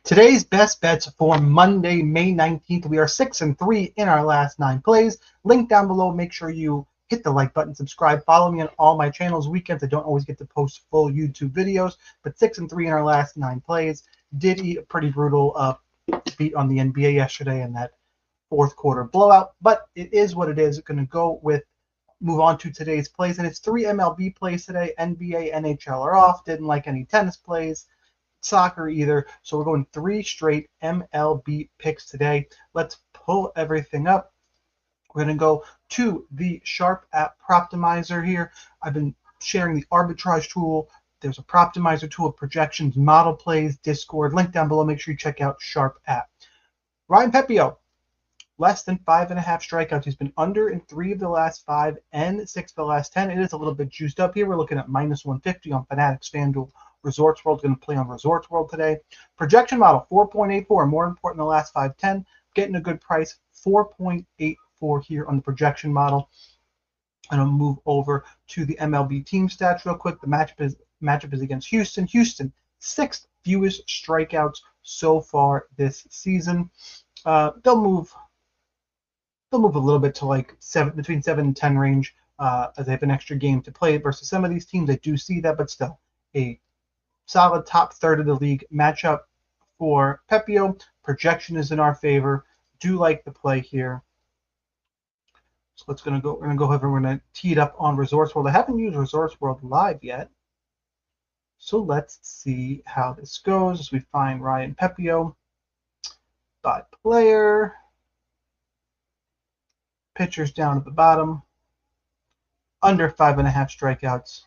Today's best bets for Monday, May 19th. We are 6-3 in our last 9 plays. Link down below. Make sure you hit the like button, subscribe, follow me on all my channels. Weekends, I don't always get to post full YouTube videos, but 6-3 in our last 9 plays. Did eat a pretty brutal beat on the NBA yesterday in that fourth quarter blowout, but it is what it is. Going to go with move on to today's plays, and it's 3 MLB plays today. NBA, NHL are off. Didn't like any tennis plays, soccer either. So we're going 3 straight MLB picks today. Let's pull everything up. We're going to go to the Sharp app Proptimizer here. I've been sharing the arbitrage tool. There's a Proptimizer tool, projections, model plays, Discord. Link down below. Make sure you check out Sharp app. Ryan Pepiot, less than 5.5 strikeouts. He's been under in 3 of the last 5 and 6 of the last 10. It is a little bit juiced up here. We're looking at -150 on Fanatics, FanDuel. Resorts World going to play on Resorts World today. Projection model 4.84, more important than the last 5-10. Getting a good price, 4.84 here on the projection model. And I'll move over to the MLB team stats real quick. The matchup is against Houston. Houston, 6th fewest strikeouts so far this season. They'll move a little bit to like between 7 and 10 range as they have an extra game to play versus some of these teams. I do see that, but still a solid top third of the league matchup for Pepiot. Projection is in our favor. Do like the play here. So we're gonna go ahead and we're gonna tee it up on Resorts World. I haven't used Resorts World live yet, so let's see how this goes as we find Ryan Pepiot by player. Pitchers down at the bottom. Under 5.5 strikeouts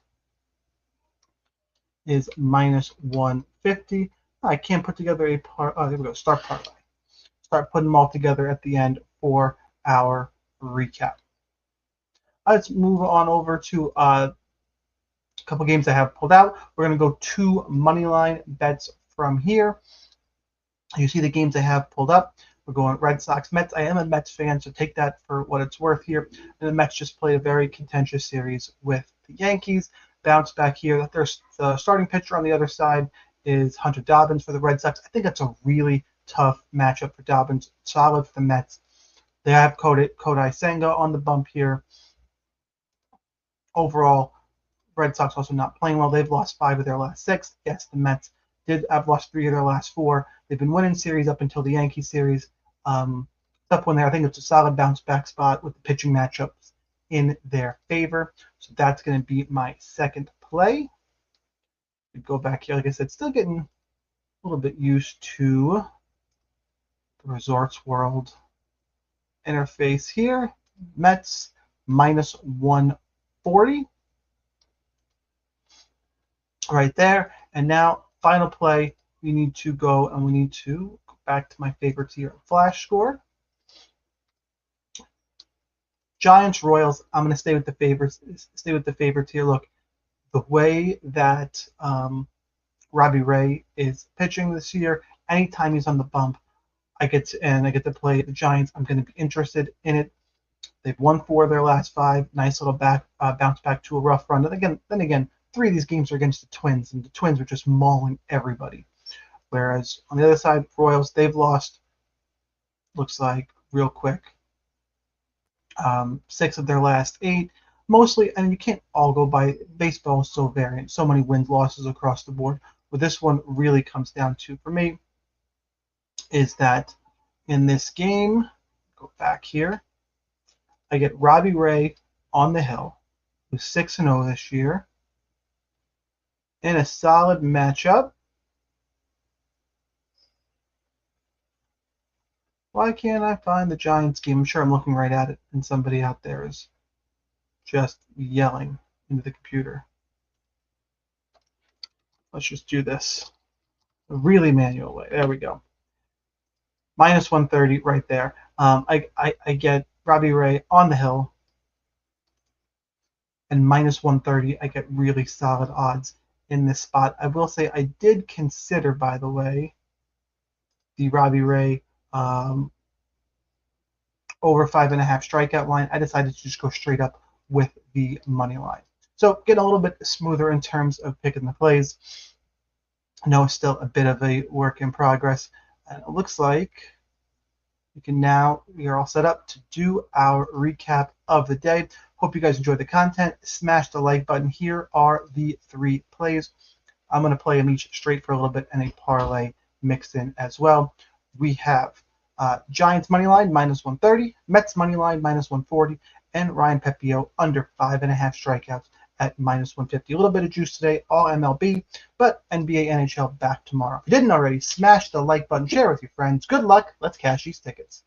is -150. I can't put together a there we go. Start parlay. Start putting them all together at the end for our recap. Let's move on over to a couple games I have pulled out. We're going to go 2 money line bets from here. You see the games I have pulled up. We're going Red Sox, Mets. I am a Mets fan, so take that for what it's worth here. And the Mets just played a very contentious series with the Yankees. Bounce back here. The starting pitcher on the other side is Hunter Dobbins for the Red Sox. I think that's a really tough matchup for Dobbins. Solid for the Mets. They have Kodai Senga on the bump here. Overall, Red Sox also not playing well. They've lost 5 of their last 6. Yes, the Mets have lost 3 of their last 4. They've been winning series up until the Yankee series. Tough one there. I think it's a solid bounce back spot with the pitching matchups in their favor. So that's going to be my second play. We go back here. Like I said, still getting a little bit used to the Resorts World interface here. Mets -140 right there. And now final play, we need to go back to my favorites here. Flash score. Giants, Royals. I'm going to stay with the favorites. Stay with the favorites here. Look, the way that Robbie Ray is pitching this year, anytime he's on the bump, I get to play the Giants. I'm going to be interested in it. They've won 4 of their last 5. Nice little bounce back to a rough run. And then again, 3 of these games are against the Twins, and the Twins are just mauling everybody. Whereas on the other side, Royals, they've lost, looks like, real quick, 6 of their last 8. Mostly, and you can't all go by, baseball is so variant, so many wins, losses across the board. What this one really comes down to, for me, is that in this game, go back here, I get Robbie Ray on the hill, who's 6-0 this year, in a solid matchup. Why can't I find the Giants game? I'm sure I'm looking right at it, and somebody out there is just yelling into the computer. Let's just do this a really manual way. There we go. -130 right there. I get Robbie Ray on the hill, and -130. I get really solid odds in this spot. I will say I did consider, by the way, the Robbie Ray over 5.5 strikeout line. I decided to just go straight up with the money line. So getting a little bit smoother in terms of picking the plays. I know it's still a bit of a work in progress. And it looks like we are all set up to do our recap of the day. Hope you guys enjoyed the content. Smash the like button. Here are the 3 plays. I'm going to play them each straight for a little bit and a parlay mixed in as well. We have Giants money line minus 130, Mets money line minus 140, and Ryan Pepio under 5.5 strikeouts at minus 150. A little bit of juice today, all MLB, but NBA, NHL back tomorrow. If you didn't already, smash the like button, share with your friends. Good luck. Let's cash these tickets.